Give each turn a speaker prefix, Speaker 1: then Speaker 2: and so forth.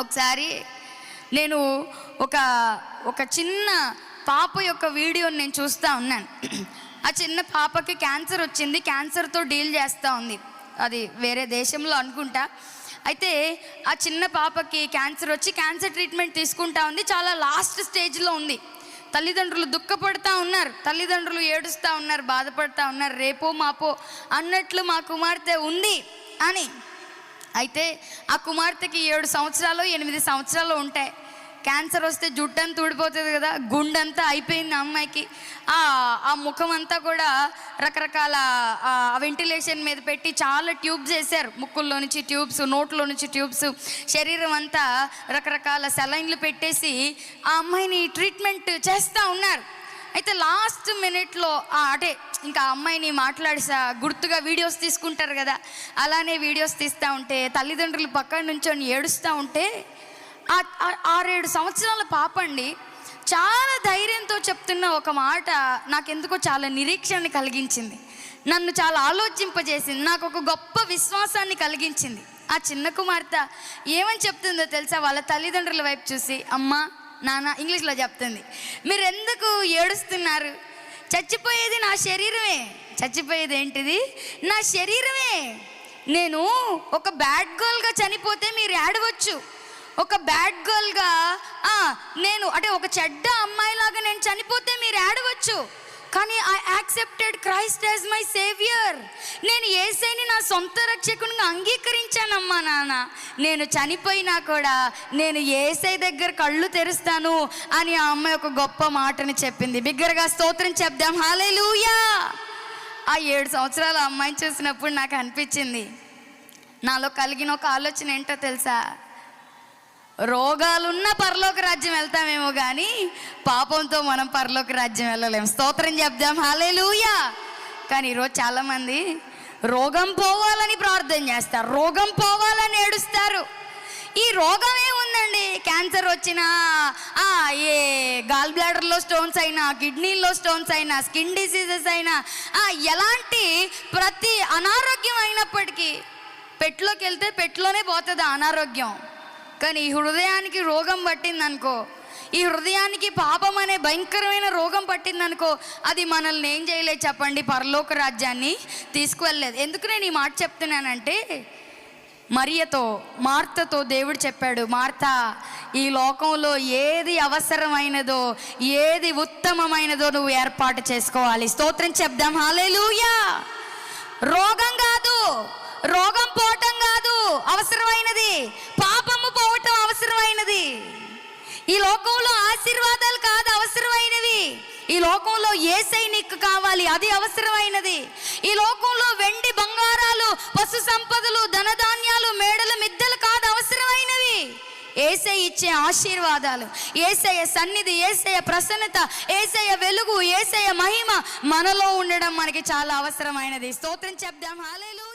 Speaker 1: ఒకసారి నేను ఒక ఒక చిన్న పాప యొక్క వీడియోని నేను చూస్తూ ఉన్నాను. ఆ చిన్న పాపకి క్యాన్సర్ వచ్చింది, క్యాన్సర్తో డీల్ చేస్తూ ఉంది. అది వేరే దేశంలో అనుకుంటా. అయితే ఆ చిన్న పాపకి క్యాన్సర్ వచ్చి క్యాన్సర్ ట్రీట్మెంట్ తీసుకుంటా ఉంది. చాలా లాస్ట్ స్టేజ్లో ఉంది. తల్లిదండ్రులు దుఃఖపడుతూ ఉన్నారు, తల్లిదండ్రులు ఏడుస్తూ ఉన్నారు, బాధపడుతూ ఉన్నారు. రేపో మాపో అన్నట్లు మా కుమార్తె ఉంది అని. అయితే ఆ కుమార్తెకి 7 సంవత్సరాలు 8 సంవత్సరాలు ఉంటాయి. క్యాన్సర్ వస్తే జుట్టంతా ఊడిపోతుంది కదా, గుండంతా అయిపోయింది అమ్మాయికి. ఆ ముఖం అంతా కూడా రకరకాల వెంటిలేషన్ మీద పెట్టి చాలా ట్యూబ్స్ వేశారు. ముక్కుల్లో నుంచి ట్యూబ్స్, నోట్లో నుంచి ట్యూబ్స్, శరీరం అంతా రకరకాల సెలైన్లు పెట్టేసి ఆ అమ్మాయిని ట్రీట్మెంట్ చేస్తూ ఉన్నారు. అయితే లాస్ట్ మినిట్లో అంటే ఇంకా అమ్మాయిని మాట్లాడిసా గుర్తుగా వీడియోస్ తీసుకుంటారు కదా, అలానే వీడియోస్ తీస్తూ ఉంటే తల్లిదండ్రులు పక్కన నుంచొని ఏడుస్తూ ఉంటే 6-7 సంవత్సరాల పాప అండి చాలా ధైర్యంతో చెప్తున్న ఒక మాట నాకెందుకో చాలా నిరీక్షణని కలిగించింది, నన్ను చాలా ఆలోచింపజేసింది, నాకు ఒక గొప్ప విశ్వాసాన్ని కలిగించింది. ఆ చిన్న కుమార్తె ఏమని చెప్తుందో తెలుసా? వాళ్ళ తల్లిదండ్రుల వైపు చూసి, అమ్మా నాన్న, ఇంగ్లీష్లో చెప్తుంది, మీరు ఎందుకు ఏడుస్తున్నారు? చచ్చిపోయేది నా శరీరమే. చచ్చిపోయేది ఏంటిది? నా శరీరమే. నేను ఒక బ్యాడ్ గర్ల్గా చనిపోతే మీరు ఏడవచ్చు, ఒక బ్యాడ్ గర్ల్గా నేను అంటే ఒక చెడ్డ అమ్మాయిలాగా నేను చనిపోతే మీరు ఏడవచ్చు, కానీ I accepted Christ as my saviour. నేను యేసయ్యని నా సొంత రక్షకునిగా అంగీకరించానమ్మా నాన్న. నేను చనిపోయినా కూడా నేను యేసయ్య దగ్గర కళ్ళు తెరుస్తాను అని ఆ అమ్మాయి ఒక గొప్ప మాటని చెప్పింది. బిగ్గరగా స్తోత్రం చెప్దాం, హల్లెలూయా. ఆ 7 సంవత్సరాల అమ్మాయిని చూసినప్పుడు నాకు అనిపించింది, నాలో కలిగిన ఒక ఆలోచన ఏంటో తెలుసా? రోగాలున్న పరలోక రాజ్యం వెళ్తామేమో కానీ పాపంతో మనం పరలోక రాజ్యం వెళ్ళలేము. స్తోత్రం చెప్దాం, హల్లెలూయా. కానీ ఈరోజు చాలామంది రోగం పోవాలని ప్రార్థన చేస్తారు, రోగం పోవాలని ఏడుస్తారు. ఈ రోగం ఏముందండి? క్యాన్సర్ వచ్చినా, ఏ గాల్ బ్లాడర్లో స్టోన్స్ అయినా, కిడ్నీలో స్టోన్స్ అయినా, స్కిన్ డిసీజెస్ అయినా, ఎలాంటి ప్రతి అనారోగ్యం అయినప్పటికీ పెట్టులోకి వెళ్తే పెట్టులోనే పోతుంది అనారోగ్యం. కానీ ఈ హృదయానికి రోగం పట్టిందనుకో, ఈ హృదయానికి పాపం అనే భయంకరమైన రోగం పట్టిందనుకో, అది మనల్ని ఏం చేయలేదు చెప్పండి? పరలోక రాజ్యాన్ని తీసుకువెళ్ళలేదు. ఎందుకు నేను ఈ మాట చెప్తున్నానంటే, మార్తతో దేవుడు చెప్పాడు, మార్తా, ఈ లోకంలో ఏది అవసరమైనదో, ఏది ఉత్తమమైనదో నువ్వు ఏర్పాటు చేసుకోవాలి. స్తోత్రం చెప్దాం, హల్లెలూయా. రోగం కాదు, రోగం పోవటం కాదు అవసరమైనది, పాపము పోవటం అవసరమైనది. ఈ లోకంలో ఆశీర్వాదాలు కాదు అవసరమైనవి, ఈ లోకంలో యేసయ్య నీకు కావాలి, అది అవసరమైనది. ఈ లోకంలో వెండి బంగారాలు, పశు సంపదలు, ధనధాన్యాలు, మేడలు, మిద్దెలు కాదు అవసరమైనవి. యేసయ్య ఇచ్చే ఆశీర్వాదాలు, యేసయ్య సన్నిధి, యేసయ్య ప్రసన్నత, యేసయ్య వెలుగు, యేసయ్య మహిమ మనలో ఉండడం మనకి చాలా అవసరమైనది. స్తోత్రం చెప్దాం, హల్లెలూయా.